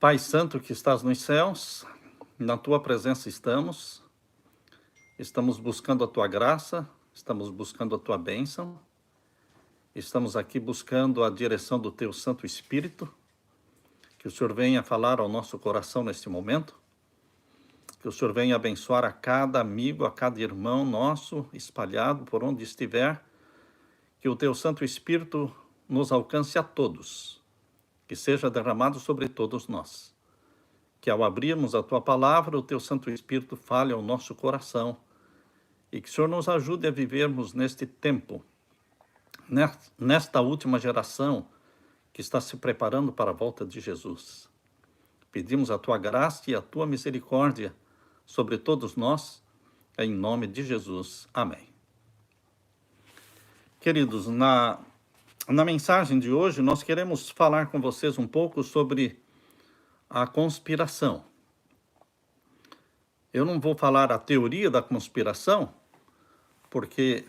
Pai Santo que estás nos céus, na tua presença estamos buscando a tua graça, estamos buscando a tua bênção, estamos aqui buscando a direção do teu Santo Espírito, que o Senhor venha falar ao nosso coração neste momento, que o Senhor venha abençoar a cada amigo, a cada irmão nosso espalhado por onde estiver, que o teu Santo Espírito nos alcance a todos, que seja derramado sobre todos nós. Que ao abrirmos a tua palavra, o teu Santo Espírito fale ao nosso coração e que o Senhor nos ajude a vivermos neste tempo, nesta última geração que está se preparando para a volta de Jesus. Pedimos a tua graça e a tua misericórdia sobre todos nós, em nome de Jesus. Amém. Queridos, na mensagem de hoje, nós queremos falar com vocês um pouco sobre a conspiração. Eu não vou falar a teoria da conspiração, porque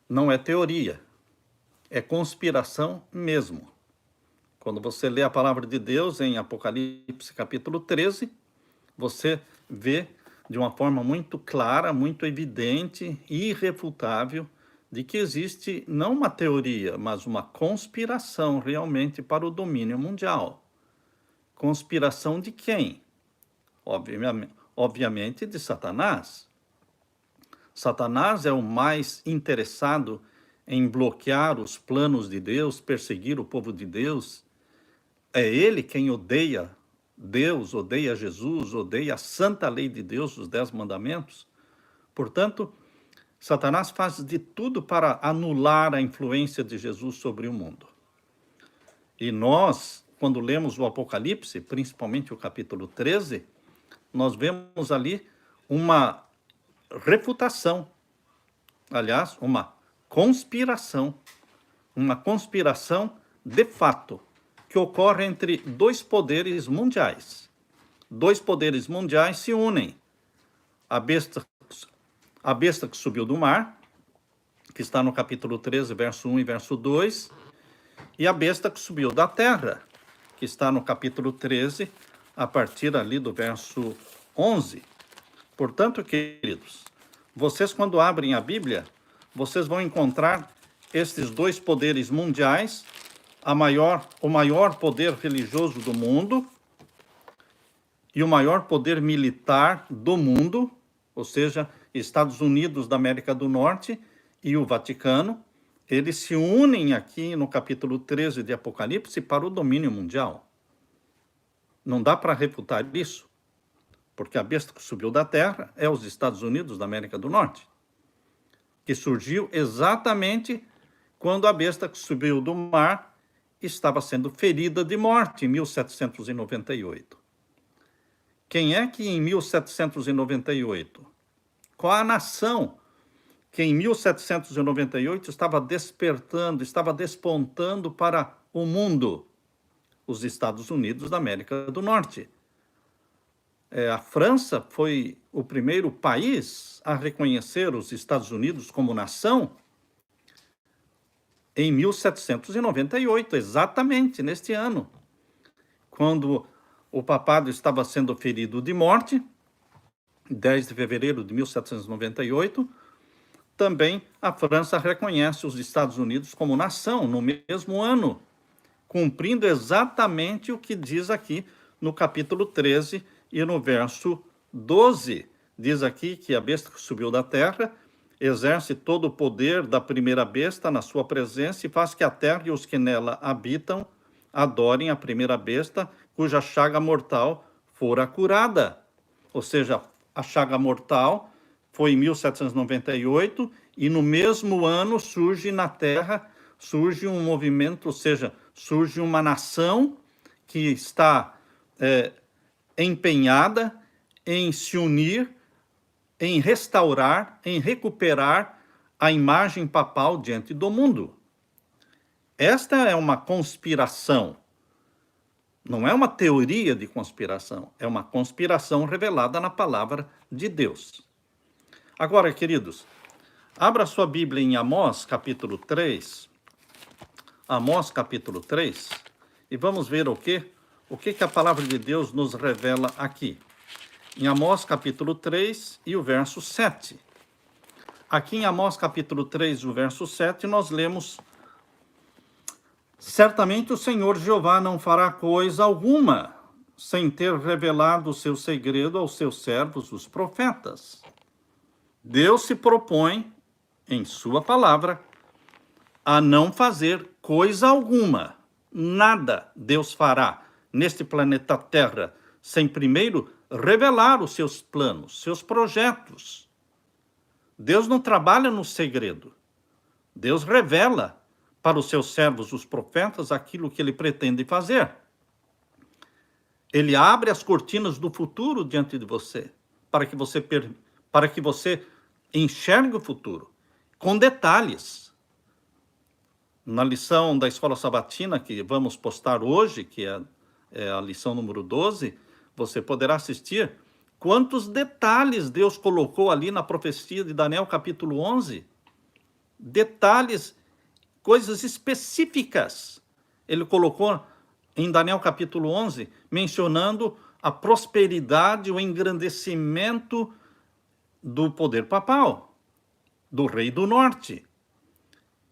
não é teoria, é conspiração mesmo. Quando você lê a palavra de Deus em Apocalipse capítulo 13, você vê de uma forma muito clara, muito evidente e irrefutável de que existe não uma teoria, mas uma conspiração realmente para o domínio mundial. Conspiração de quem? Obviamente de Satanás. Satanás é o mais interessado em bloquear os planos de Deus, perseguir o povo de Deus. É ele quem odeia Deus, odeia Jesus, odeia a santa lei de Deus, os 10 mandamentos. Portanto, Satanás faz de tudo para anular a influência de Jesus sobre o mundo. E nós, quando lemos o Apocalipse, principalmente o capítulo 13, nós vemos ali uma refutação, aliás, uma conspiração de fato, que ocorre entre dois poderes mundiais. Dois poderes mundiais se unem. A besta que subiu do mar, que está no capítulo 13, verso 1 e verso 2, e a besta que subiu da terra, que está no capítulo 13, a partir ali do verso 11. Portanto, queridos, vocês quando abrem a Bíblia, vocês vão encontrar estes dois poderes mundiais, o maior poder religioso do mundo e o maior poder militar do mundo, ou seja, Estados Unidos da América do Norte e o Vaticano, eles se unem aqui no capítulo 13 de Apocalipse para o domínio mundial. Não dá para refutar isso, porque a besta que subiu da terra é os Estados Unidos da América do Norte, que surgiu exatamente quando a besta que subiu do mar estava sendo ferida de morte em 1798. Quem é que em 1798... Qual a nação que em 1798 estava despertando, estava despontando para o mundo? Os Estados Unidos da América do Norte. A França foi o primeiro país a reconhecer os Estados Unidos como nação em 1798, exatamente neste ano, quando o papado estava sendo ferido de morte, 10 de fevereiro de 1798, também a França reconhece os Estados Unidos como nação no mesmo ano, cumprindo exatamente o que diz aqui no capítulo 13 e no verso 12. Diz aqui que a besta que subiu da terra exerce todo o poder da primeira besta na sua presença e faz que a terra e os que nela habitam adorem a primeira besta, cuja chaga mortal fora curada. Ou seja, a chaga mortal foi em 1798 e no mesmo ano surge na Terra, surge um movimento, ou seja, surge uma nação que está empenhada em se unir, em restaurar, em recuperar a imagem papal diante do mundo. Esta é uma conspiração. Não é uma teoria de conspiração, é uma conspiração revelada na palavra de Deus. Agora, queridos, abra sua Bíblia em Amós, capítulo 3. Amós, capítulo 3. E vamos ver o quê? O que a palavra de Deus nos revela aqui? Em Amós capítulo 3 e o verso 7. Aqui em Amós capítulo 3, o verso 7, nós lemos: certamente o Senhor Jeová não fará coisa alguma, sem ter revelado o seu segredo aos seus servos, os profetas. Deus se propõe, em sua palavra, a não fazer coisa alguma. Nada Deus fará neste planeta Terra, sem primeiro revelar os seus planos, seus projetos. Deus não trabalha no segredo. Deus revela para os seus servos, os profetas, aquilo que ele pretende fazer. Ele abre as cortinas do futuro diante de você, para que você enxergue o futuro, com detalhes. Na lição da Escola Sabatina, que vamos postar hoje, que é a lição número 12, você poderá assistir quantos detalhes Deus colocou ali na profecia de Daniel, capítulo 11. Detalhes, coisas específicas. Ele colocou em Daniel, capítulo 11, mencionando a prosperidade, o engrandecimento do poder papal, do rei do norte.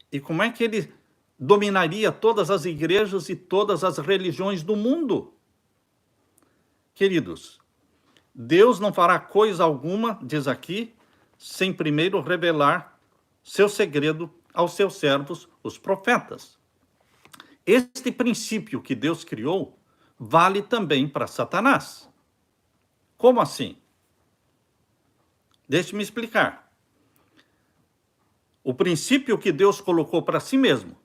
E como é que ele dominaria todas as igrejas e todas as religiões do mundo? Queridos, Deus não fará coisa alguma, diz aqui, sem primeiro revelar seu segredo aos seus servos, os profetas. Este princípio que Deus criou vale também para Satanás. Como assim? Deixe-me explicar. O princípio que Deus colocou para si mesmo,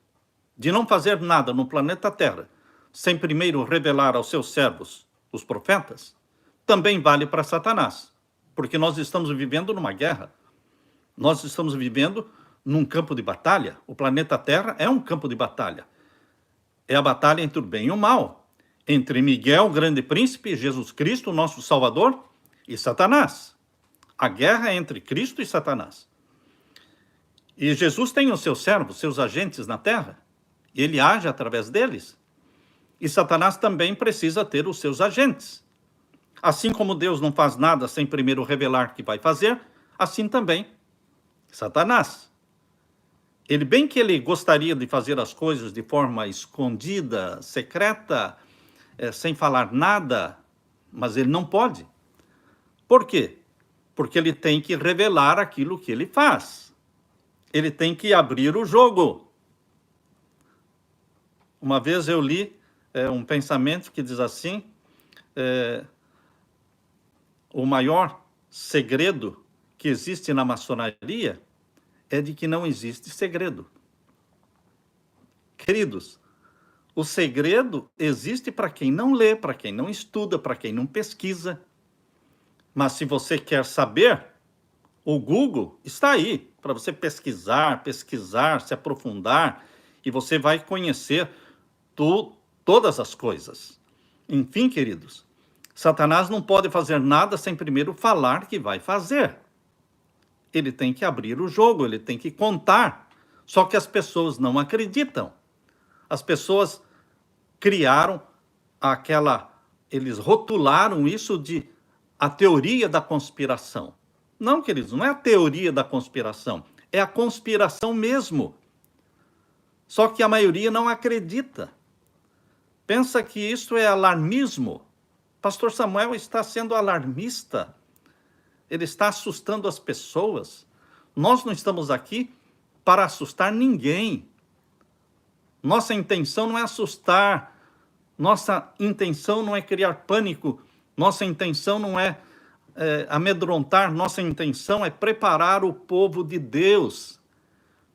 de não fazer nada no planeta Terra, sem primeiro revelar aos seus servos, os profetas, também vale para Satanás, porque nós estamos vivendo numa guerra. Nós estamos vivendo num campo de batalha. O planeta Terra é um campo de batalha. É a batalha entre o bem e o mal, entre Miguel, o grande príncipe, Jesus Cristo, nosso Salvador, e Satanás. A guerra é entre Cristo e Satanás. E Jesus tem os seus servos, seus agentes na terra, e ele age através deles. E Satanás também precisa ter os seus agentes. Assim como Deus não faz nada sem primeiro revelar que vai fazer, assim também Satanás. Ele gostaria de fazer as coisas de forma escondida, secreta, sem falar nada, mas ele não pode. Por quê? Porque ele tem que revelar aquilo que ele faz. Ele tem que abrir o jogo. Uma vez eu li um pensamento que diz assim: o maior segredo que existe na maçonaria é de que não existe segredo. Queridos, o segredo existe para quem não lê, para quem não estuda, para quem não pesquisa. Mas se você quer saber, o Google está aí para você pesquisar, se aprofundar, e você vai conhecer todas as coisas. Enfim, queridos, Satanás não pode fazer nada sem primeiro falar que vai fazer. Ele tem que abrir o jogo, ele tem que contar. Só que as pessoas não acreditam. As pessoas criaram eles rotularam isso de a teoria da conspiração. Não, queridos, não é a teoria da conspiração, é a conspiração mesmo. Só que a maioria não acredita. Pensa que isso é alarmismo. Pastor Samuel está sendo alarmista. Ele está assustando as pessoas. Nós não estamos aqui para assustar ninguém. Nossa intenção não é assustar. Nossa intenção não é criar pânico. Nossa intenção não é amedrontar. Nossa intenção é preparar o povo de Deus.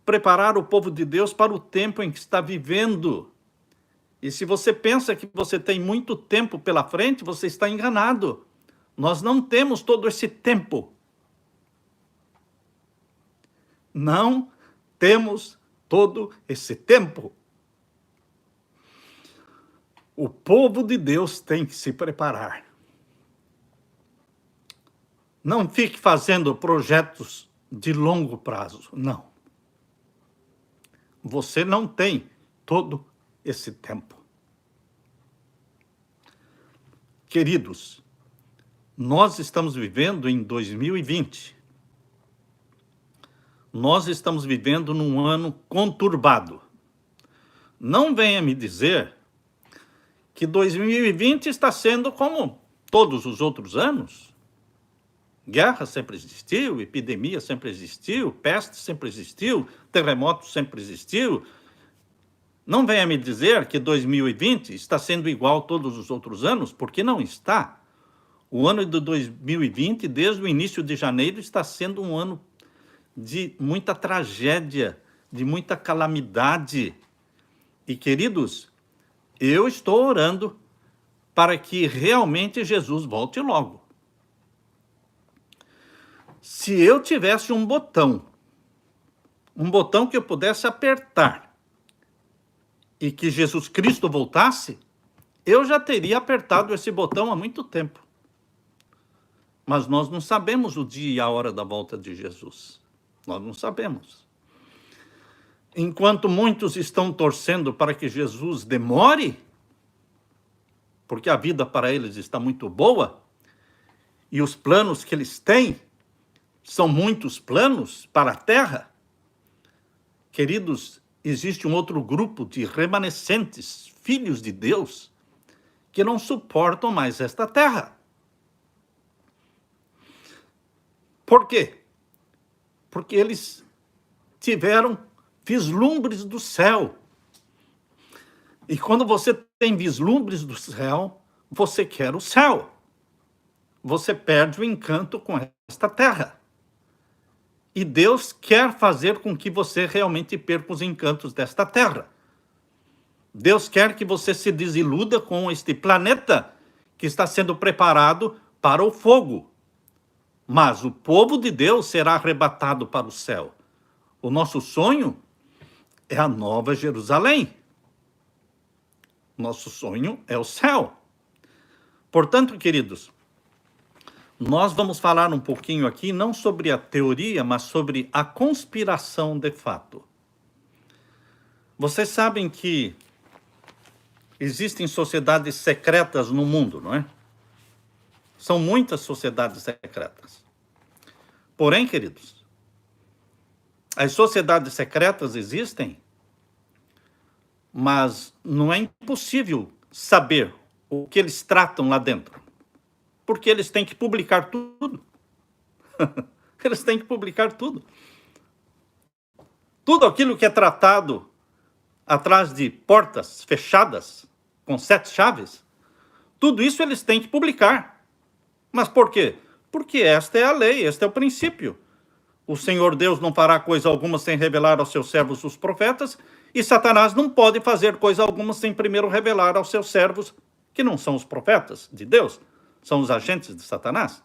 Preparar o povo de Deus para o tempo em que está vivendo. E se você pensa que você tem muito tempo pela frente, você está enganado. Nós não temos todo esse tempo. Não temos todo esse tempo. O povo de Deus tem que se preparar. Não fique fazendo projetos de longo prazo, não. Você não tem todo esse tempo. Queridos, nós estamos vivendo em 2020. Nós estamos vivendo num ano conturbado. Não venha me dizer que 2020 está sendo como todos os outros anos. Guerra sempre existiu, epidemia sempre existiu, peste sempre existiu, terremoto sempre existiu. Não venha me dizer que 2020 está sendo igual a todos os outros anos, porque não está. O ano de 2020, desde o início de janeiro, está sendo um ano de muita tragédia, de muita calamidade. E, queridos, eu estou orando para que realmente Jesus volte logo. Se eu tivesse um botão que eu pudesse apertar e que Jesus Cristo voltasse, eu já teria apertado esse botão há muito tempo. Mas nós não sabemos o dia e a hora da volta de Jesus. Nós não sabemos. Enquanto muitos estão torcendo para que Jesus demore, porque a vida para eles está muito boa, e os planos que eles têm são muitos planos para a terra, queridos, existe um outro grupo de remanescentes, filhos de Deus, que não suportam mais esta terra. Por quê? Porque eles tiveram vislumbres do céu. E quando você tem vislumbres do céu, você quer o céu. Você perde o encanto com esta terra. E Deus quer fazer com que você realmente perca os encantos desta terra. Deus quer que você se desiluda com este planeta que está sendo preparado para o fogo. Mas o povo de Deus será arrebatado para o céu. O nosso sonho é a Nova Jerusalém. Nosso sonho é o céu. Portanto, queridos, nós vamos falar um pouquinho aqui, não sobre a teoria, mas sobre a conspiração de fato. Vocês sabem que existem sociedades secretas no mundo, não é? São muitas sociedades secretas. Porém, queridos, as sociedades secretas existem, mas não é impossível saber o que eles tratam lá dentro. Porque eles têm que publicar tudo. Eles têm que publicar tudo. Tudo aquilo que é tratado atrás de portas fechadas, com 7 chaves, tudo isso eles têm que publicar. Mas por quê? Porque esta é a lei, este é o princípio. O Senhor Deus não fará coisa alguma sem revelar aos seus servos os profetas, e Satanás não pode fazer coisa alguma sem primeiro revelar aos seus servos, que não são os profetas de Deus, são os agentes de Satanás.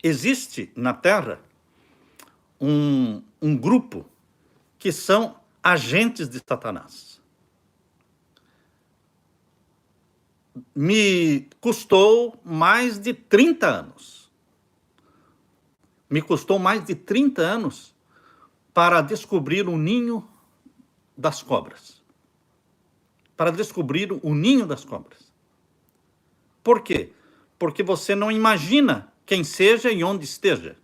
Existe na Terra um grupo que são agentes de Satanás. Me custou mais de 30 anos. Me custou mais de 30 anos para descobrir o ninho das cobras. Para descobrir o ninho das cobras. Por quê? Porque você não imagina quem seja e onde esteja.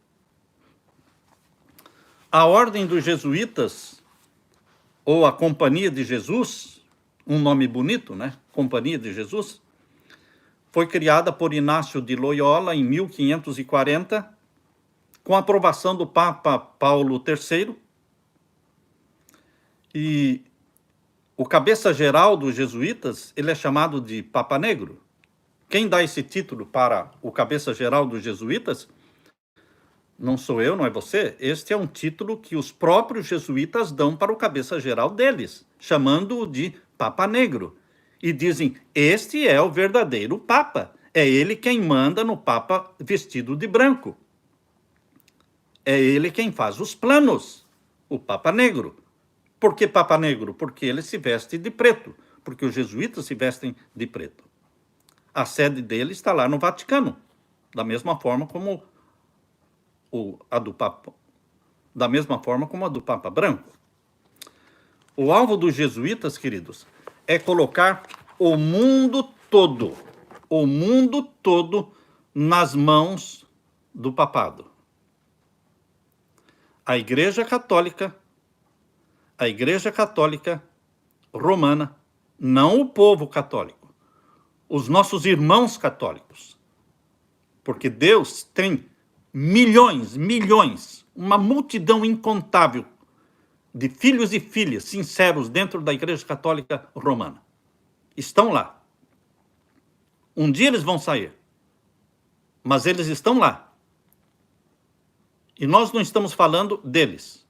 A Ordem dos Jesuítas, ou a Companhia de Jesus, um nome bonito, né? Companhia de Jesus, foi criada por Inácio de Loyola em 1540, com a aprovação do Papa Paulo III. E o cabeça-geral dos jesuítas, ele é chamado de Papa Negro. Quem dá esse título para o cabeça-geral dos jesuítas não sou eu, não é você. Este é um título que os próprios jesuítas dão para o cabeça-geral deles, chamando-o de Papa Negro. E dizem, este é o verdadeiro Papa. É ele quem manda no Papa vestido de branco. É ele quem faz os planos, o Papa Negro. Por que Papa Negro? Porque ele se veste de preto, porque os jesuítas se vestem de preto. A sede dele está lá no Vaticano, da mesma forma como a do Papa Branco. O alvo dos jesuítas, queridos, é colocar o mundo todo o mundo todo nas mãos do papado. A Igreja Católica Romana, não o povo católico, os nossos irmãos católicos, porque Deus tem milhões, uma multidão incontável de filhos e filhas sinceros dentro da Igreja Católica Romana. Estão lá. Um dia eles vão sair, mas eles estão lá. E nós não estamos falando deles,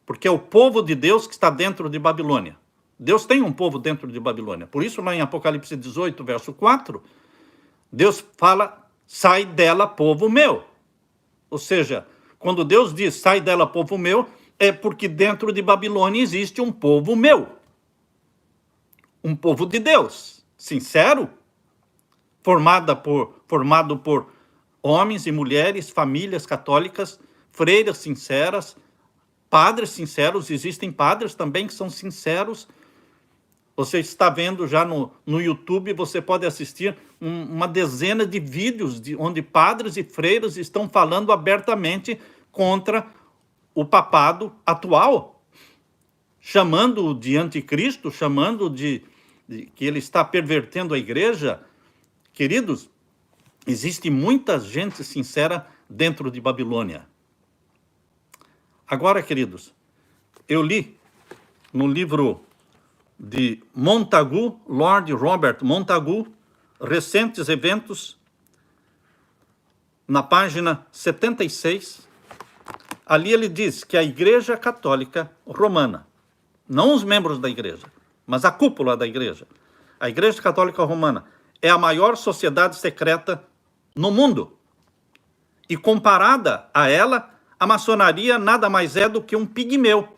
porque é o povo de Deus que está dentro de Babilônia. Deus tem um povo dentro de Babilônia. Por isso, lá em Apocalipse 18, verso 4, Deus fala, sai dela, povo meu. Ou seja, quando Deus diz, sai dela, povo meu, é porque dentro de Babilônia existe um povo meu. Um povo de Deus, sincero, formado por homens e mulheres, famílias católicas, freiras sinceras, padres sinceros. Existem padres também que são sinceros. Você está vendo já no YouTube, você pode assistir uma dezena de vídeos onde padres e freiras estão falando abertamente contra o papado atual, chamando-o de anticristo, chamando de que ele está pervertendo a igreja. Queridos, existe muita gente sincera dentro de Babilônia. Agora, queridos, eu li no livro de Montagu, Lord Robert Montagu, Recentes Eventos, na página 76, ali ele diz que a Igreja Católica Romana, não os membros da igreja, mas a cúpula da igreja, a Igreja Católica Romana é a maior sociedade secreta no mundo. E comparada a ela, a maçonaria nada mais é do que um pigmeu.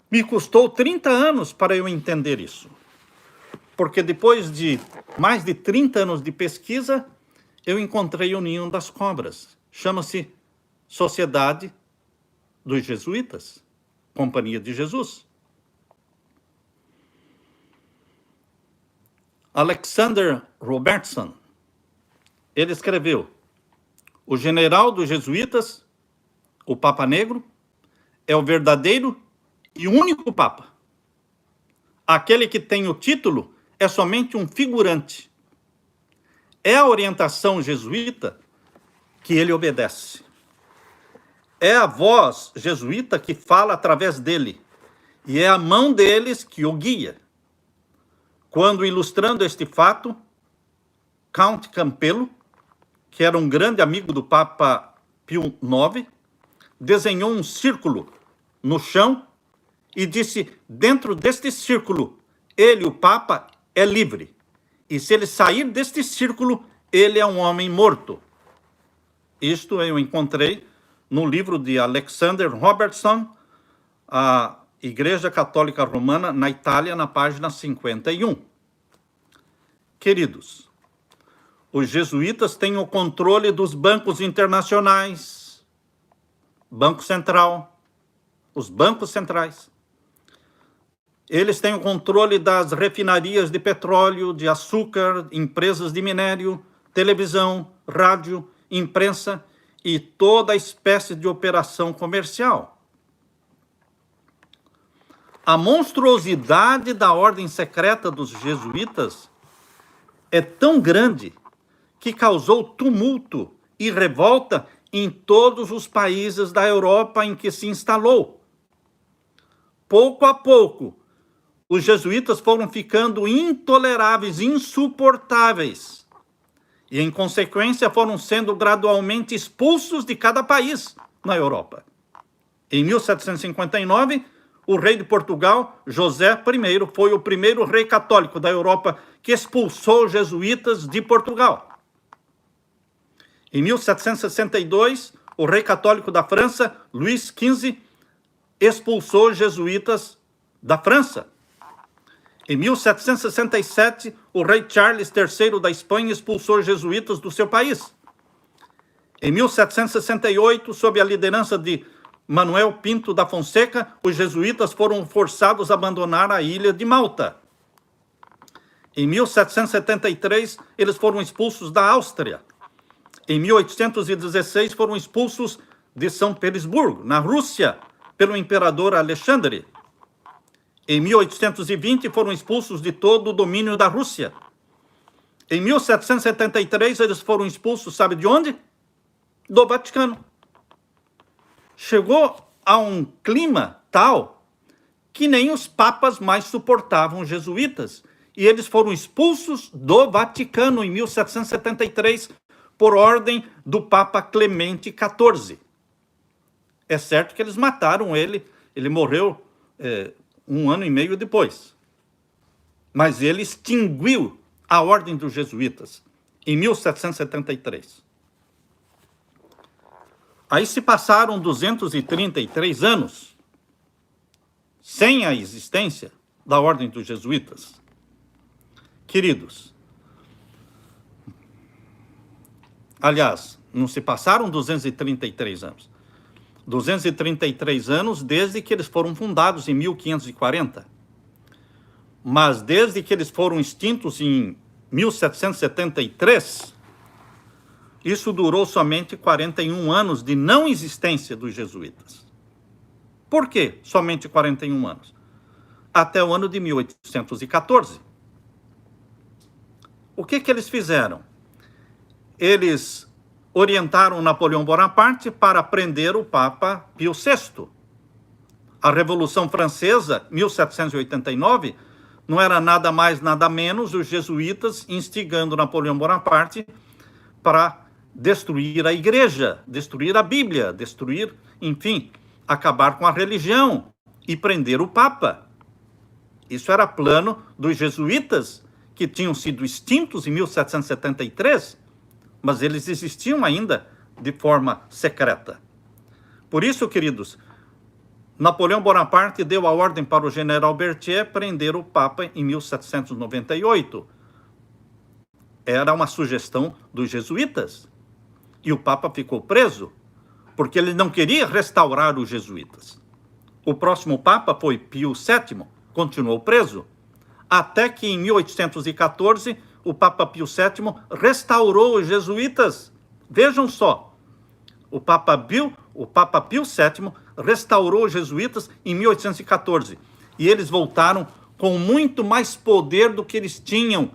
Me custou 30 anos para eu entender isso. Porque depois de mais de 30 anos de pesquisa, eu encontrei o ninho das cobras. Chama-se Sociedade dos Jesuítas, Companhia de Jesus. Alexander Robertson, ele escreveu: o general dos jesuítas, o Papa Negro, é o verdadeiro e único Papa. Aquele que tem o título é somente um figurante. É a orientação jesuíta que ele obedece. É a voz jesuíta que fala através dele. E é a mão deles que o guia. Quando, ilustrando este fato, Count Campelo, que era um grande amigo do Papa Pio IX, desenhou um círculo no chão e disse, dentro deste círculo, ele, o Papa, é livre. E se ele sair deste círculo, ele é um homem morto. Isto eu encontrei no livro de Alexander Robertson, a Igreja Católica Romana, na Itália, na página 51. Queridos, os jesuítas têm o controle dos bancos internacionais, Banco Central, os bancos centrais. Eles têm o controle das refinarias de petróleo, de açúcar, empresas de minério, televisão, rádio, imprensa e toda espécie de operação comercial. A monstruosidade da ordem secreta dos jesuítas é tão grande que causou tumulto e revolta em todos os países da Europa em que se instalou. Pouco a pouco, os jesuítas foram ficando intoleráveis, insuportáveis, e, em consequência, foram sendo gradualmente expulsos de cada país na Europa. Em 1759, o rei de Portugal, José I, foi o primeiro rei católico da Europa que expulsou os jesuítas de Portugal. Em 1762, o rei católico da França, Luís XV, expulsou os jesuítas da França. Em 1767, o rei Charles III da Espanha expulsou os jesuítas do seu país. Em 1768, sob a liderança de Manuel Pinto da Fonseca, os jesuítas foram forçados a abandonar a ilha de Malta. Em 1773, eles foram expulsos da Áustria. Em 1816, foram expulsos de São Petersburgo, na Rússia, pelo imperador Alexandre. Em 1820, foram expulsos de todo o domínio da Rússia. Em 1773, eles foram expulsos, sabe de onde? Do Vaticano. Chegou a um clima tal que nem os papas mais suportavam os jesuítas. E eles foram expulsos do Vaticano em 1773 por ordem do Papa Clemente XIV. É certo que eles mataram ele, ele morreu 1 ano e meio depois. Mas ele extinguiu a ordem dos jesuítas em 1773. Aí se passaram 233 anos sem a existência da ordem dos jesuítas. Queridos, aliás, não se passaram 233 anos. 233 anos desde que eles foram fundados em 1540. Mas desde que eles foram extintos em 1773, isso durou somente 41 anos de não existência dos jesuítas. Por que somente 41 anos? Até o ano de 1814. O que eles fizeram? Eles orientaram Napoleão Bonaparte para prender o Papa Pio VI. A Revolução Francesa, 1789, não era nada mais, nada menos os jesuítas instigando Napoleão Bonaparte para destruir a igreja, destruir a Bíblia, destruir, enfim, acabar com a religião e prender o Papa. Isso era plano dos jesuítas, que tinham sido extintos em 1773, mas eles existiam ainda de forma secreta. Por isso, queridos, Napoleão Bonaparte deu a ordem para o general Berthier prender o Papa em 1798. Era uma sugestão dos jesuítas. E o Papa ficou preso, porque ele não queria restaurar os jesuítas. O próximo Papa foi Pio VII, continuou preso, até que em 1814 o Papa Pio VII restaurou os jesuítas. Vejam só, o Papa Pio VII restaurou os jesuítas em 1814 e eles voltaram com muito mais poder do que eles tinham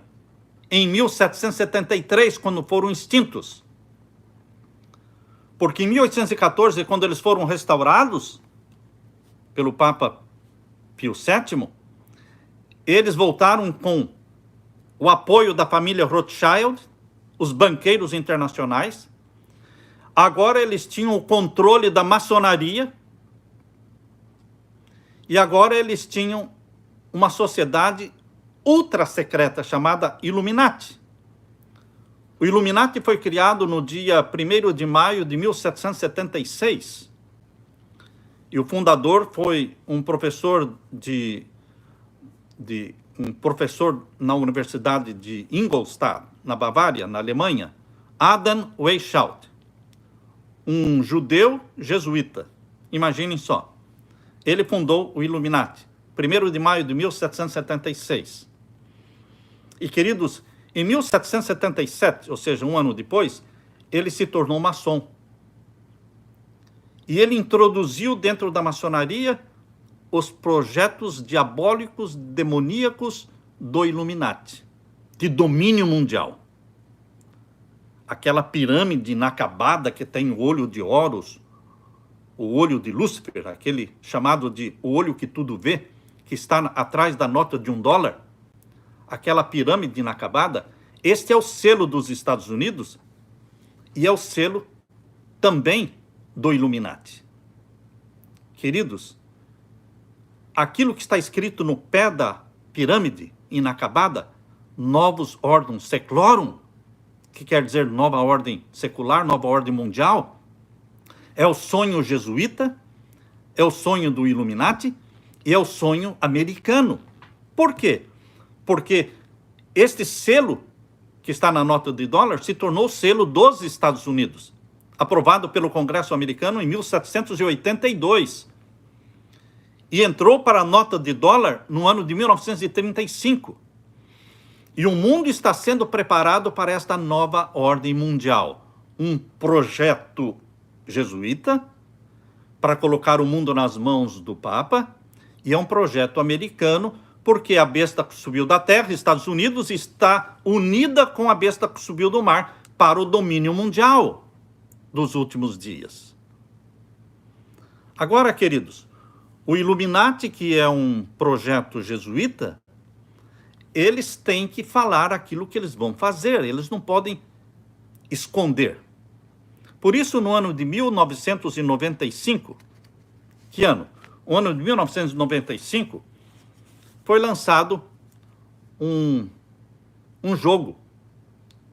em 1773, quando foram extintos. Porque em 1814, quando eles foram restaurados pelo Papa Pio VII, eles voltaram com o apoio da família Rothschild, os banqueiros internacionais. Agora eles tinham o controle da maçonaria e agora eles tinham uma sociedade ultra secreta chamada Illuminati. O Illuminati foi criado no dia 1º de maio de 1776. E o fundador foi um professor na Universidade de Ingolstadt, na Bavária, na Alemanha, Adam Weishaupt, um judeu jesuíta. Imaginem só. Ele fundou o Illuminati, 1º de maio de 1776. E, queridos, em 1777, ou seja, 1 ano depois, ele se tornou maçom. E ele introduziu dentro da maçonaria os projetos diabólicos, demoníacos do Illuminati, de domínio mundial. Aquela pirâmide inacabada que tem o olho de Horus, o olho de Lúcifer, aquele chamado de o olho que tudo vê, que está atrás da nota de $1, aquela pirâmide inacabada, este é o selo dos Estados Unidos e é o selo também do Illuminati. Queridos, aquilo que está escrito no pé da pirâmide inacabada, novus ordem seclorum, que quer dizer nova ordem secular, nova ordem mundial, é o sonho jesuíta, é o sonho do Illuminati e é o sonho americano. Por quê? Porque este selo que está na nota de $1 se tornou selo dos Estados Unidos, aprovado pelo Congresso americano em 1782. E entrou para a nota de $1 no ano de 1935. E o mundo está sendo preparado para esta nova ordem mundial. Um projeto jesuíta para colocar o mundo nas mãos do Papa, e é um projeto americano, porque a besta que subiu da terra, Estados Unidos, está unida com a besta que subiu do mar para o domínio mundial dos últimos dias. Agora, queridos, o Illuminati, que é um projeto jesuíta, eles têm que falar aquilo que eles vão fazer, eles não podem esconder. Por isso, no ano de 1995, que ano? O ano de 1995, foi lançado um jogo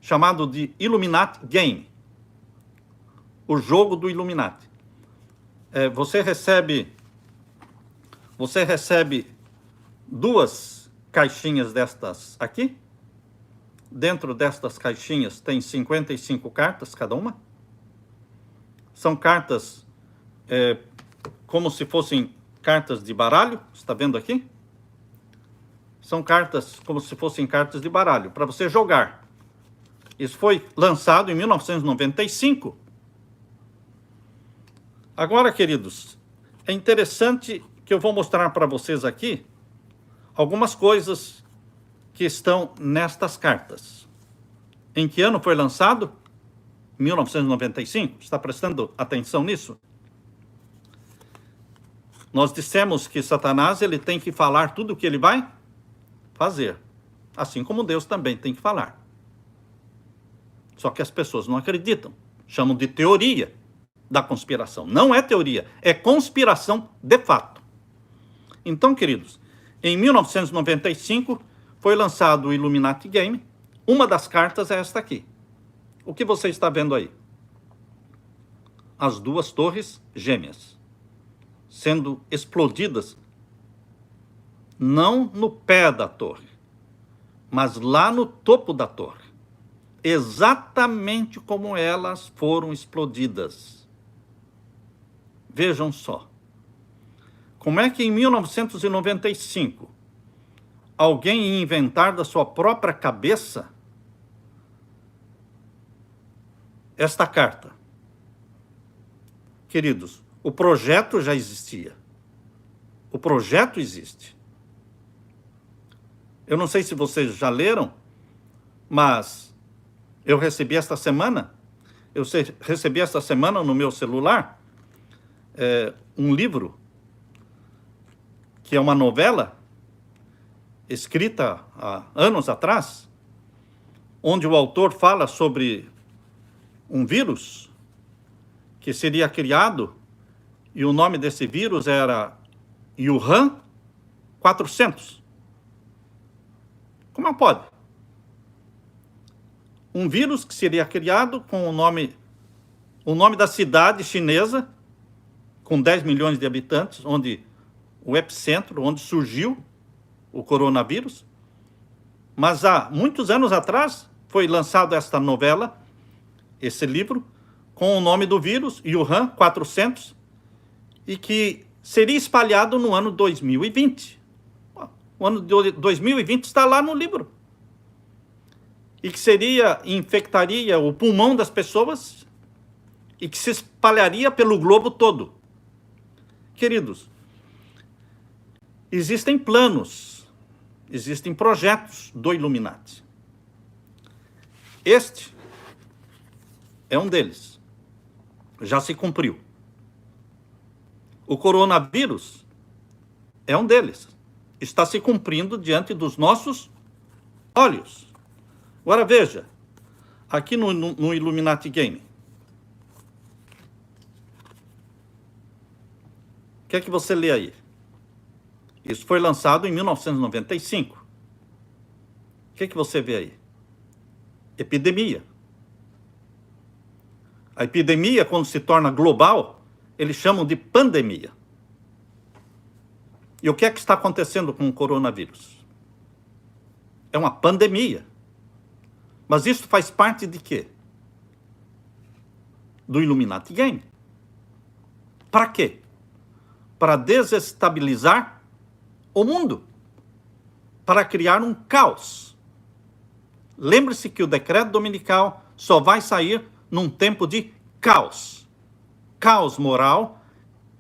chamado de Illuminati Game. O jogo do Illuminati. Você recebe 2 caixinhas destas aqui. Dentro destas caixinhas tem 55 cartas cada uma. São cartas como se fossem cartas de baralho. Está vendo aqui? São cartas como se fossem cartas de baralho, para você jogar. Isso foi lançado em 1995. Agora, queridos, é interessante que eu vou mostrar para vocês aqui algumas coisas que estão nestas cartas. Em que ano foi lançado? 1995. Está prestando atenção nisso? Nós dissemos que Satanás ele tem que falar tudo o que ele vai fazer. Assim como Deus também tem que falar. Só que as pessoas não acreditam. Chamam de teoria da conspiração. Não é teoria, é conspiração de fato. Então, queridos, em 1995 foi lançado o Illuminati Game. Uma das cartas é esta aqui. O que você está vendo aí? As 2 torres gêmeas sendo explodidas, não no pé da torre, mas lá no topo da torre. Exatamente como elas foram explodidas. Vejam só. Como é que em 1995 alguém ia inventar da sua própria cabeça esta carta? Queridos, o projeto já existia. O projeto existe. Eu não sei se vocês já leram, mas eu recebi esta semana no meu celular um livro que é uma novela escrita há anos atrás, onde o autor fala sobre um vírus que seria criado, e o nome desse vírus era Wuhan 400. Como pode? Um vírus que seria criado com o nome da cidade chinesa, com 10 milhões de habitantes, onde o epicentro, onde surgiu o coronavírus. Mas há muitos anos atrás foi lançado esta novela, esse livro, com o nome do vírus, Wuhan 400, e que seria espalhado no ano 2020. O ano de 2020 está lá no livro. E que infectaria o pulmão das pessoas e que se espalharia pelo globo todo. Queridos, existem planos, existem projetos do Illuminati. Este é um deles. Já se cumpriu. O coronavírus é um deles. Está se cumprindo diante dos nossos olhos. Agora veja, aqui no Illuminati Game. O que é que você lê aí? Isso foi lançado em 1995. O que é que você vê aí? Epidemia. A epidemia, quando se torna global, eles chamam de pandemia. E o que é que está acontecendo com o coronavírus? É uma pandemia. Mas isso faz parte de quê? Do Illuminati Game. Para quê? Para desestabilizar o mundo. Para criar um caos. Lembre-se que o decreto dominical só vai sair num tempo de caos. Caos moral,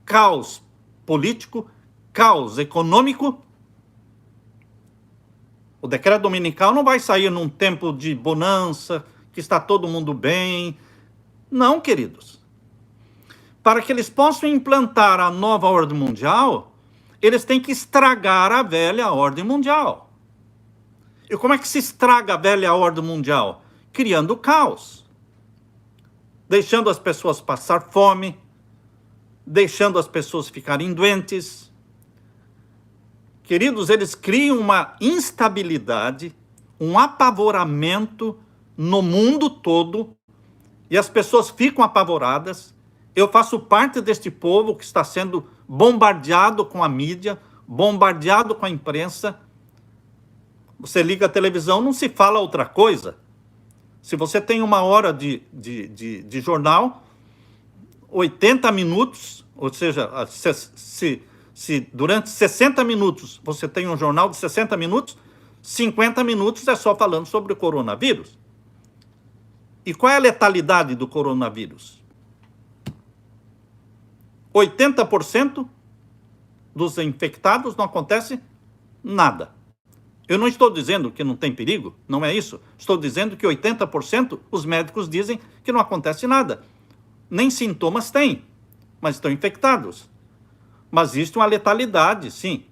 caos político, caos econômico. O decreto dominical não vai sair num tempo de bonança, que está todo mundo bem. Não, queridos. Para que eles possam implantar a nova ordem mundial, eles têm que estragar a velha ordem mundial. E como é que se estraga a velha ordem mundial? Criando caos. Deixando as pessoas passar fome, deixando as pessoas ficarem doentes. Queridos, eles criam uma instabilidade, um apavoramento no mundo todo, e as pessoas ficam apavoradas. Eu faço parte deste povo que está sendo bombardeado com a mídia, bombardeado com a imprensa. Você liga a televisão, não se fala outra coisa. Se você tem 1 hora de jornal, 80 minutos, ou seja, se durante 60 minutos você tem um jornal de 60 minutos, 50 minutos é só falando sobre o coronavírus. E qual é a letalidade do coronavírus? 80% dos infectados não acontece nada. Eu não estou dizendo que não tem perigo, não é isso. Estou dizendo que 80% os médicos dizem que não acontece nada. Nem sintomas têm, mas estão infectados. Mas existe uma letalidade, sim.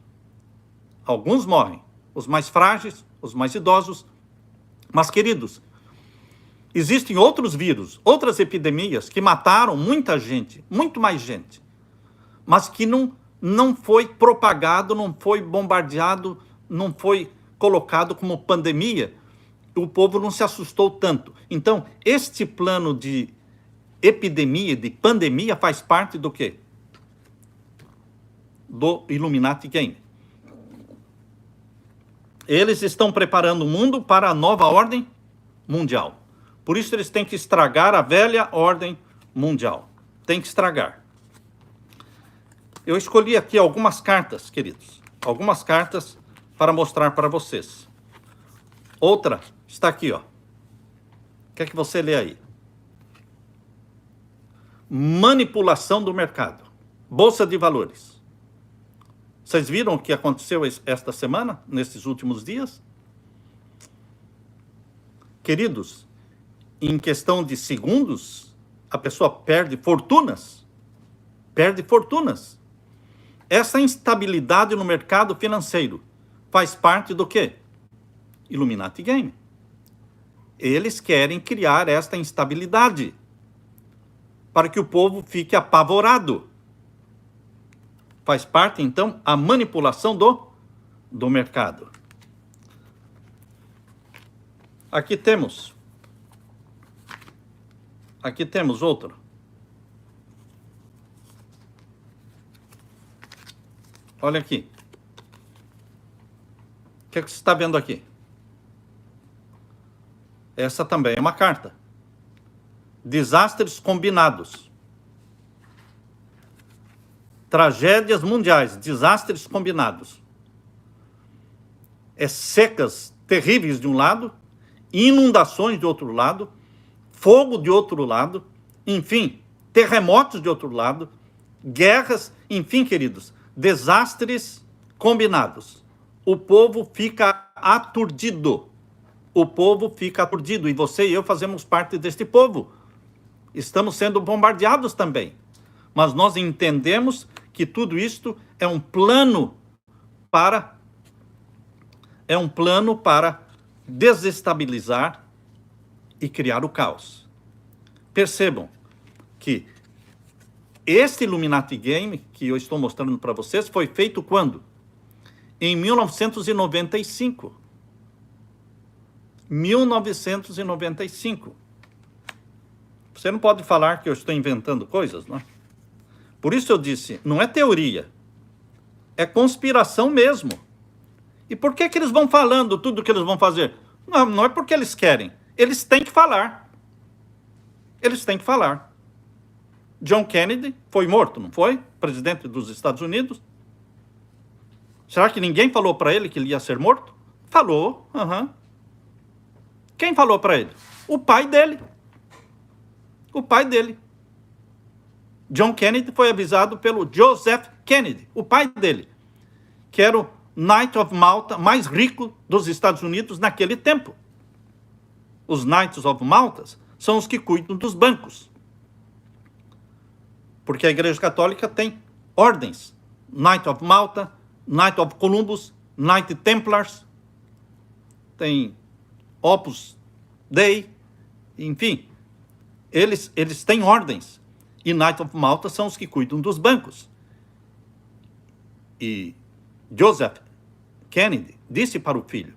Alguns morrem, os mais frágeis, os mais idosos. Mas, queridos, existem outros vírus, outras epidemias que mataram muita gente, muito mais gente, mas que não foi propagado, não foi bombardeado, não foi colocado como pandemia. O povo não se assustou tanto. Então, este plano de epidemia, de pandemia, faz parte do quê? Do Illuminati Game. Eles estão preparando o mundo para a nova ordem mundial. Por isso eles têm que estragar a velha ordem mundial. Tem que estragar. Eu escolhi aqui algumas cartas, queridos. Algumas cartas para mostrar para vocês. Outra está aqui, ó. Quer que você lê aí? Manipulação do mercado. Bolsa de valores. Vocês viram o que aconteceu esta semana, nesses últimos dias? Queridos, em questão de segundos, a pessoa perde fortunas. Perde fortunas. Essa instabilidade no mercado financeiro faz parte do quê? Illuminati Game. Eles querem criar esta instabilidade para que o povo fique apavorado. Faz parte, então, a manipulação do mercado. Aqui temos outro. Olha aqui. O que você está vendo aqui? Essa também é uma carta. Desastres combinados. Tragédias mundiais, desastres combinados. Secas terríveis de um lado, inundações de outro lado, fogo de outro lado, enfim, terremotos de outro lado, guerras, enfim, queridos, desastres combinados. O povo fica aturdido. O povo fica aturdido. E você e eu fazemos parte deste povo. Estamos sendo bombardeados também. Mas nós entendemos que tudo isto é um plano para desestabilizar e criar o caos. Percebam que este Illuminati Game que eu estou mostrando para vocês foi feito quando? Em 1995. 1995. Você não pode falar que eu estou inventando coisas, não é? Por isso eu disse, não é teoria, é conspiração mesmo. E por que eles vão falando tudo o que eles vão fazer? Não é porque eles querem, eles têm que falar. Eles têm que falar. John Kennedy foi morto, não foi? Presidente dos Estados Unidos. Será que ninguém falou para ele que ele ia ser morto? Falou, Quem falou para ele? O pai dele. O pai dele. John Kennedy foi avisado pelo Joseph Kennedy, o pai dele, que era o Knight of Malta mais rico dos Estados Unidos naquele tempo. Os Knights of Malta são os que cuidam dos bancos. Porque a Igreja Católica tem ordens. Knight of Malta, Knight of Columbus, Knight Templars, tem Opus Dei, enfim. Eles têm ordens. E Knight of Malta são os que cuidam dos bancos. E Joseph Kennedy disse para o filho,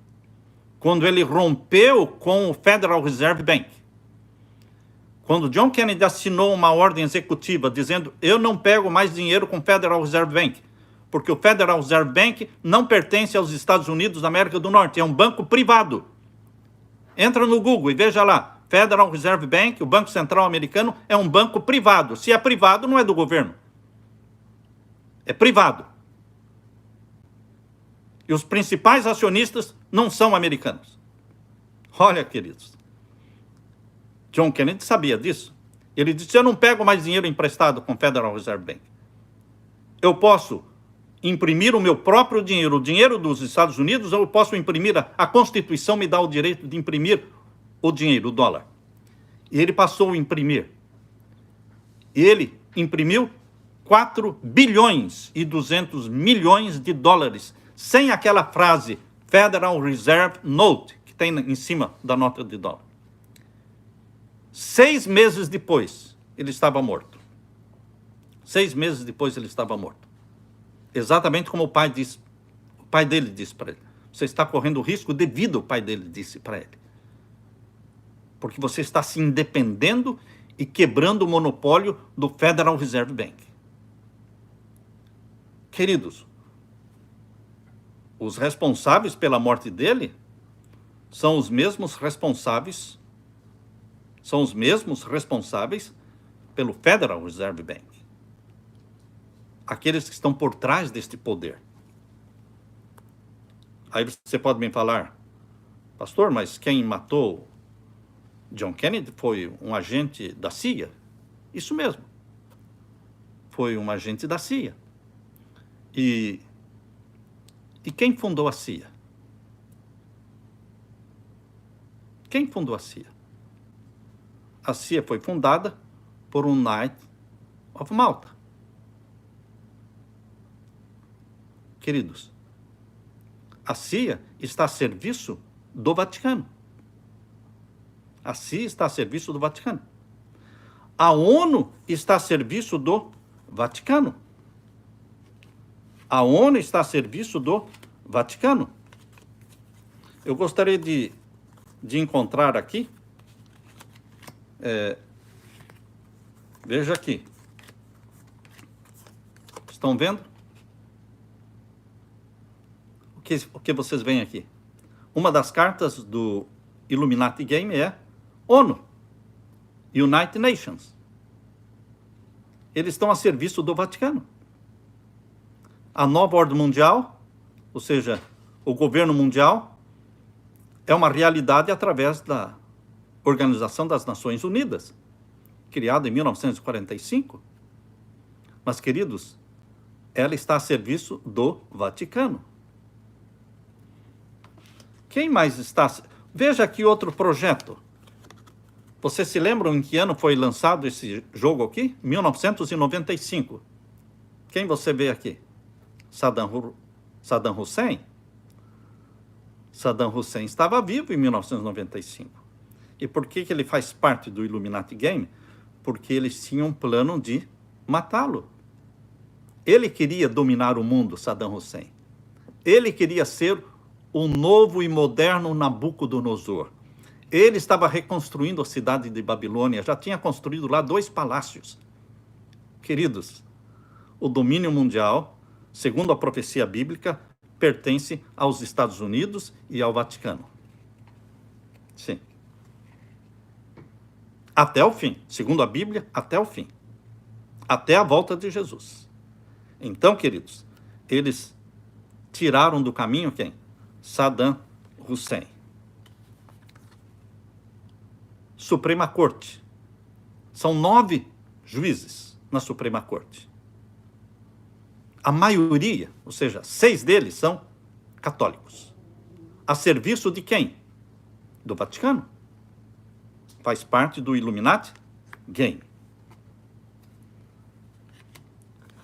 quando ele rompeu com o Federal Reserve Bank, quando John Kennedy assinou uma ordem executiva dizendo, eu não pego mais dinheiro com o Federal Reserve Bank, porque o Federal Reserve Bank não pertence aos Estados Unidos da América do Norte, é um banco privado. Entra no Google e veja lá, Federal Reserve Bank, o Banco Central Americano, é um banco privado. Se é privado, não é do governo. É privado. E os principais acionistas não são americanos. Olha, queridos. John Kennedy sabia disso. Ele disse, eu não pego mais dinheiro emprestado com o Federal Reserve Bank. Eu posso imprimir o meu próprio dinheiro, o dinheiro dos Estados Unidos, ou eu posso imprimir, a Constituição me dá o direito de imprimir o dinheiro, o dólar. E ele passou a imprimir. Ele imprimiu 4 bilhões e 200 milhões de dólares, sem aquela frase Federal Reserve Note, que tem em cima da nota de dólar. 6 meses depois, ele estava morto. 6 meses depois, ele estava morto. Exatamente como o pai dele disse para ele. Você está correndo risco devido ao pai dele disse para ele. Porque você está se independendo e quebrando o monopólio do Federal Reserve Bank. Queridos, os responsáveis pela morte dele são os mesmos responsáveis pelo Federal Reserve Bank. Aqueles que estão por trás deste poder. Aí você pode me falar, pastor, mas quem matou John Kennedy foi um agente da CIA? Isso mesmo. Foi um agente da CIA. E quem fundou a CIA? Quem fundou a CIA? A CIA foi fundada por um Knight of Malta. Queridos, a CIA está a serviço do Vaticano. A CIA está a serviço do Vaticano. A ONU está a serviço do Vaticano. A ONU está a serviço do Vaticano. Eu gostaria de encontrar aqui. Veja aqui. Estão vendo? O que vocês veem aqui? Uma das cartas do Illuminati Game é ONU, United Nations. Eles estão a serviço do Vaticano. A nova ordem mundial, ou seja, o governo mundial, é uma realidade através da Organização das Nações Unidas, criada em 1945. Mas, queridos, ela está a serviço do Vaticano. Quem mais está? Veja aqui outro projeto. Vocês se lembram em que ano foi lançado esse jogo aqui? 1995. Quem você vê aqui? Saddam Hussein? Saddam Hussein estava vivo em 1995. E por que ele faz parte do Illuminati Game? Porque eles tinham um plano de matá-lo. Ele queria dominar o mundo, Saddam Hussein. Ele queria ser o novo e moderno Nabucodonosor. Ele estava reconstruindo a cidade de Babilônia, já tinha construído lá 2 palácios. Queridos, o domínio mundial, segundo a profecia bíblica, pertence aos Estados Unidos e ao Vaticano. Sim. Até o fim. Segundo a Bíblia, até o fim. Até a volta de Jesus. Então, queridos, eles tiraram do caminho quem? Saddam Hussein. Suprema Corte. São 9 juízes na Suprema Corte. A maioria, ou seja, 6 deles são católicos. A serviço de quem? Do Vaticano. Faz parte do Illuminati Game.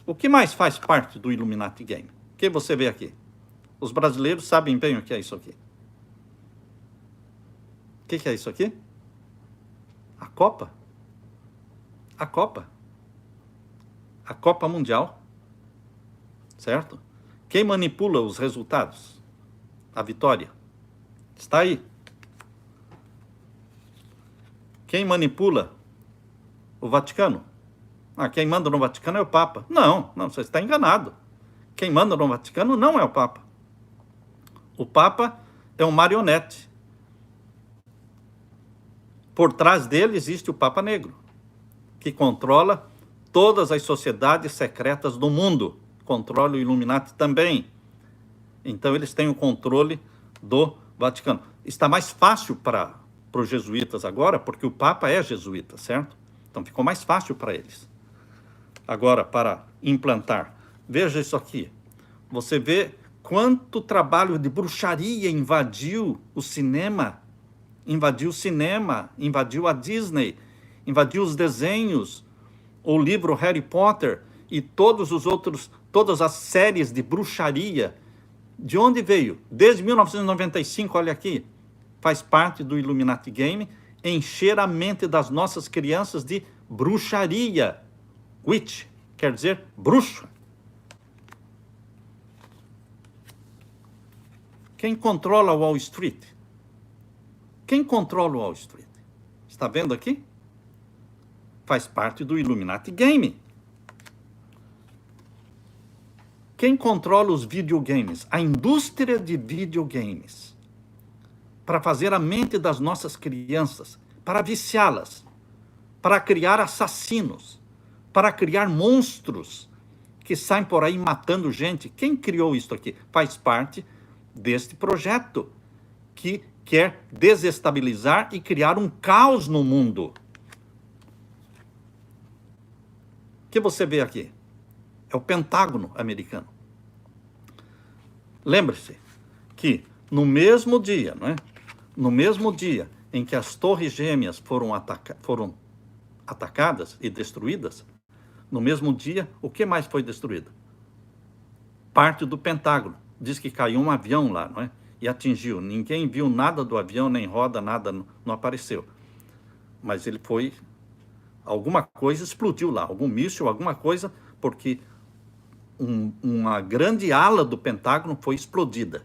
O que mais faz parte do Illuminati Game? O que você vê aqui? Os brasileiros sabem bem o que é isso aqui. O que é isso aqui? A Copa. A Copa. A Copa Mundial. Certo? Quem manipula os resultados? A vitória. Está aí. Quem manipula o Vaticano? Quem manda no Vaticano é o Papa. Não, você está enganado. Quem manda no Vaticano não é o Papa. O Papa é um marionete. Por trás dele existe o Papa Negro, que controla todas as sociedades secretas do mundo. Controla o Illuminati também. Então, eles têm o controle do Vaticano. Está mais fácil para os jesuítas agora, porque o Papa é jesuíta, certo? Então, ficou mais fácil para eles. Agora, para implantar. Veja isso aqui. Você vê quanto trabalho de bruxaria invadiu o cinema. Invadiu o cinema, invadiu a Disney, invadiu os desenhos, o livro Harry Potter e todos os outros, todas as séries de bruxaria. De onde veio? Desde 1995, olha aqui, faz parte do Illuminati Game, encher a mente das nossas crianças de bruxaria. Witch quer dizer bruxa. Quem controla Wall Street? Quem controla Wall Street? Está vendo aqui? Faz parte do Illuminati Game. Quem controla os videogames? A indústria de videogames. Para fazer a mente das nossas crianças, para viciá-las, para criar assassinos, para criar monstros que saem por aí matando gente. Quem criou isso aqui? Faz parte deste projeto que quer desestabilizar e criar um caos no mundo. O que você vê aqui? É o Pentágono americano. Lembre-se que no mesmo dia, não é? No mesmo dia em que as Torres Gêmeas foram atacadas e destruídas, no mesmo dia, o que mais foi destruído? Parte do Pentágono. Diz que caiu um avião lá, não é? E atingiu. Ninguém viu nada do avião, nem roda, nada não apareceu. Mas ele foi... Alguma coisa explodiu lá, algum míssil, alguma coisa, porque uma grande ala do Pentágono foi explodida.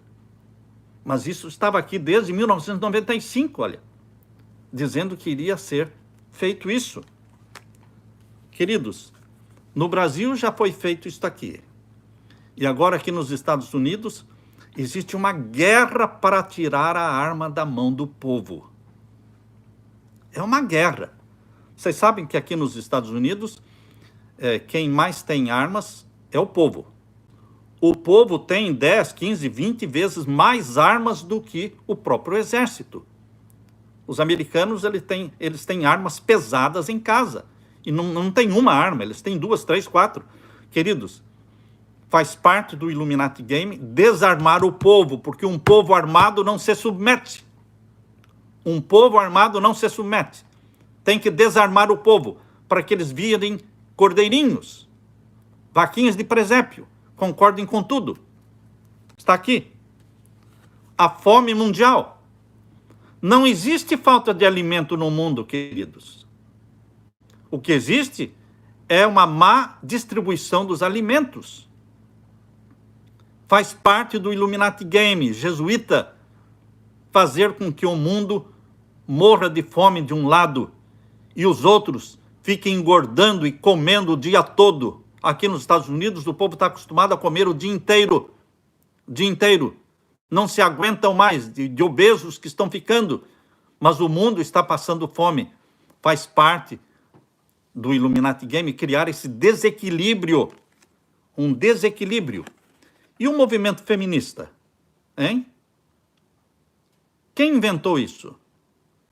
Mas isso estava aqui desde 1995, olha, dizendo que iria ser feito isso. Queridos, no Brasil já foi feito isso aqui. E agora aqui nos Estados Unidos existe uma guerra para tirar a arma da mão do povo. É uma guerra. Vocês sabem que aqui nos Estados Unidos, quem mais tem armas é o povo. O povo tem 10, 15, 20 vezes mais armas do que o próprio exército. Os americanos, eles têm armas pesadas em casa. E não tem uma arma, eles têm 2, 3, 4. Queridos, faz parte do Illuminati Game desarmar o povo, porque um povo armado não se submete. Um povo armado não se submete. Tem que desarmar o povo, para que eles virem cordeirinhos, vaquinhas de presépio, concordem com tudo. Está aqui. A fome mundial. Não existe falta de alimento no mundo, queridos. O que existe é uma má distribuição dos alimentos. Faz parte do Illuminati Game, jesuíta, fazer com que o mundo morra de fome de um lado e os outros fiquem engordando e comendo o dia todo. Aqui nos Estados Unidos, o povo está acostumado a comer o dia inteiro. O dia inteiro. Não se aguentam mais de obesos que estão ficando. Mas o mundo está passando fome. Faz parte do Illuminati Game criar esse desequilíbrio. Um desequilíbrio. E o movimento feminista? Hein? Quem inventou isso?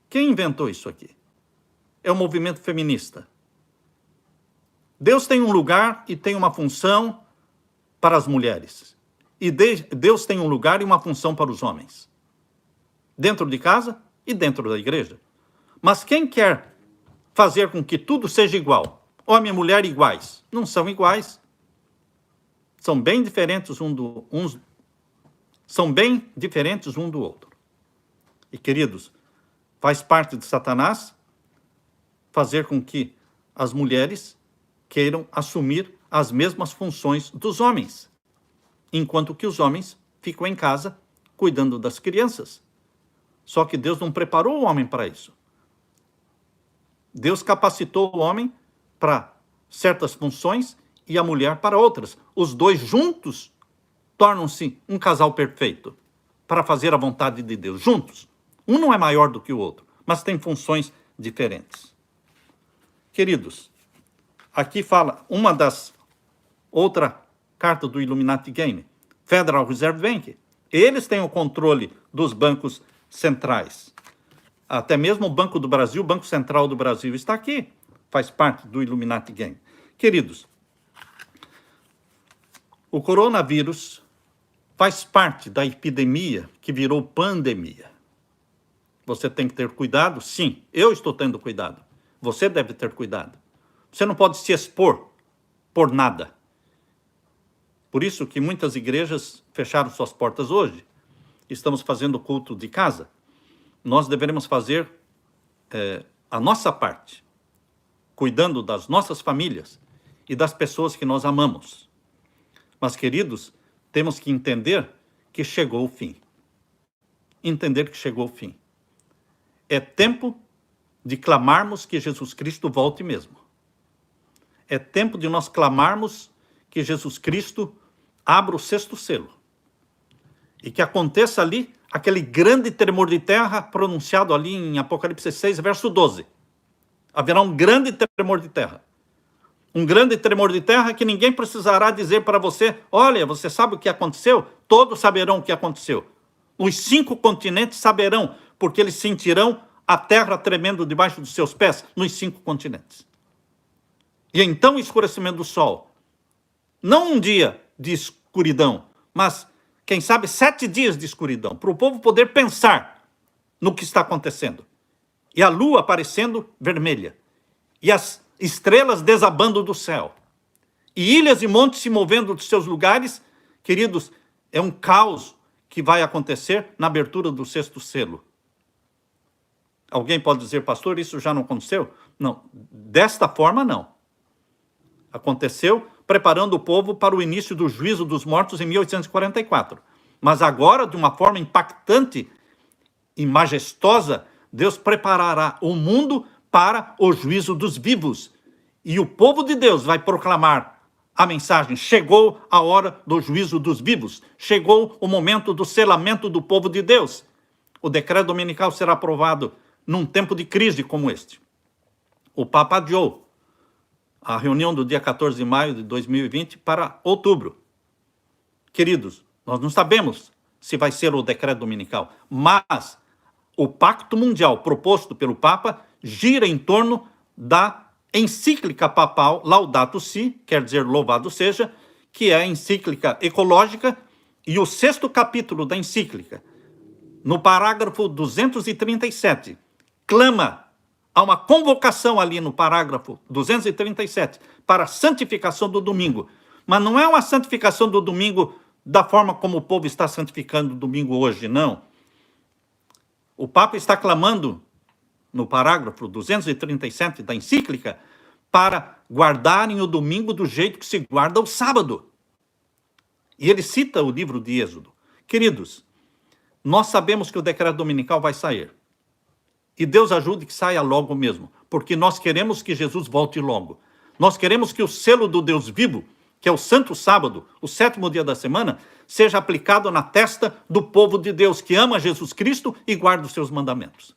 Quem inventou isso aqui? é o movimento feminista. Deus tem um lugar e tem uma função para as mulheres. E Deus tem um lugar e uma função para os homens. Dentro de casa e dentro da igreja. Mas quem quer fazer com que tudo seja igual, homem e mulher iguais, não são iguais. São bem diferentes um do outro. E, queridos, faz parte de Satanás fazer com que as mulheres queiram assumir as mesmas funções dos homens, enquanto que os homens ficam em casa cuidando das crianças. Só que Deus não preparou o homem para isso. Deus capacitou o homem para certas funções e a mulher para outras. Os dois juntos tornam-se um casal perfeito para fazer a vontade de Deus. Juntos. Um não é maior do que o outro, mas tem funções diferentes. Queridos, aqui fala outra carta do Illuminati Game, Federal Reserve Bank. Eles têm o controle dos bancos centrais. Até mesmo o Banco do Brasil, o Banco Central do Brasil está aqui, faz parte do Illuminati Game. Queridos, o coronavírus faz parte da epidemia que virou pandemia. Você tem que ter cuidado? Sim, eu estou tendo cuidado. Você deve ter cuidado. Você não pode se expor por nada. Por isso que muitas igrejas fecharam suas portas hoje. Estamos fazendo culto de casa. Nós deveremos fazer a nossa parte, cuidando das nossas famílias e das pessoas que nós amamos. Mas, queridos, temos que entender que chegou o fim. Entender que chegou o fim. É tempo de clamarmos que Jesus Cristo volte mesmo. É tempo de nós clamarmos que Jesus Cristo abra o sexto selo. E que aconteça ali aquele grande tremor de terra pronunciado ali em Apocalipse 6, verso 12. Haverá um grande tremor de terra. Um grande tremor de terra que ninguém precisará dizer para você, olha, você sabe o que aconteceu? Todos saberão o que aconteceu. Os 5 continentes saberão, porque eles sentirão a terra tremendo debaixo dos seus pés nos 5 continentes. E então o escurecimento do sol. Não um dia de escuridão, mas, quem sabe, 7 dias de escuridão, para o povo poder pensar no que está acontecendo. E a lua aparecendo vermelha. E as estrelas desabando do céu. E ilhas e montes se movendo dos seus lugares. Queridos, é um caos que vai acontecer na abertura do sexto selo. Alguém pode dizer, pastor, isso já não aconteceu? Não, desta forma não. Aconteceu preparando o povo para o início do juízo dos mortos em 1844. Mas agora, de uma forma impactante e majestosa, Deus preparará o mundo para o juízo dos vivos. E o povo de Deus vai proclamar a mensagem, chegou a hora do juízo dos vivos, chegou o momento do selamento do povo de Deus. O decreto dominical será aprovado num tempo de crise como este. O Papa adiou a reunião do dia 14 de maio de 2020 para outubro. Queridos, nós não sabemos se vai ser o decreto dominical, mas o pacto mundial proposto pelo Papa gira em torno da encíclica papal Laudato Si, quer dizer louvado seja, que é a encíclica ecológica, e o 6º capítulo da encíclica, no parágrafo 237, clama a uma convocação ali no parágrafo 237 para a santificação do domingo. Mas não é uma santificação do domingo da forma como o povo está santificando o domingo hoje, não. O Papa está clamando no parágrafo 237 da encíclica, para guardarem o domingo do jeito que se guarda o sábado. E ele cita o livro de Êxodo. Queridos, nós sabemos que o decreto dominical vai sair. E Deus ajude que saia logo mesmo, porque nós queremos que Jesus volte logo. Nós queremos que o selo do Deus vivo, que é o Santo Sábado, o 7º dia da semana, seja aplicado na testa do povo de Deus, que ama Jesus Cristo e guarda os seus mandamentos.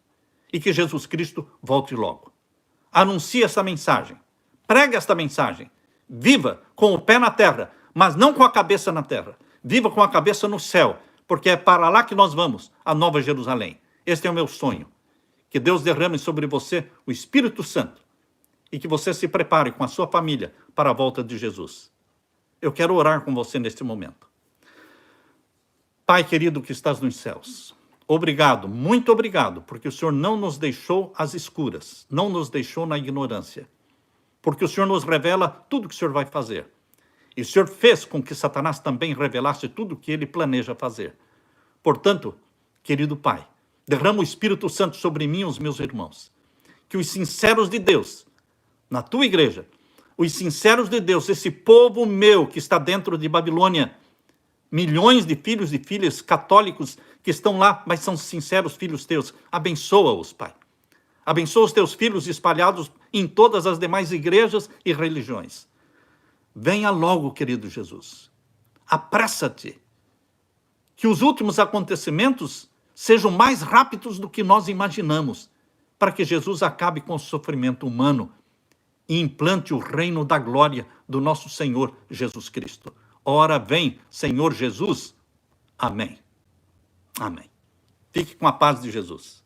E que Jesus Cristo volte logo. Anuncie essa mensagem. Pregue esta mensagem. Viva com o pé na terra, mas não com a cabeça na terra. Viva com a cabeça no céu, porque é para lá que nós vamos, a Nova Jerusalém. Este é o meu sonho. Que Deus derrame sobre você o Espírito Santo e que você se prepare com a sua família para a volta de Jesus. Eu quero orar com você neste momento. Pai querido que estás nos céus, obrigado, muito obrigado, porque o Senhor não nos deixou às escuras, não nos deixou na ignorância, porque o Senhor nos revela tudo o que o Senhor vai fazer. E o Senhor fez com que Satanás também revelasse tudo o que ele planeja fazer. Portanto, querido Pai, derrama o Espírito Santo sobre mim e os meus irmãos. Que os sinceros de Deus, na tua igreja, os sinceros de Deus, esse povo meu que está dentro de Babilônia, milhões de filhos e filhas católicos que estão lá, mas são sinceros filhos teus, abençoa-os, Pai. Abençoa os teus filhos espalhados em todas as demais igrejas e religiões. Venha logo, querido Jesus. Apressa-te. Que os últimos acontecimentos sejam mais rápidos do que nós imaginamos, para que Jesus acabe com o sofrimento humano e implante o reino da glória do nosso Senhor Jesus Cristo. Ora vem, Senhor Jesus. Amém. Amém. Fique com a paz de Jesus.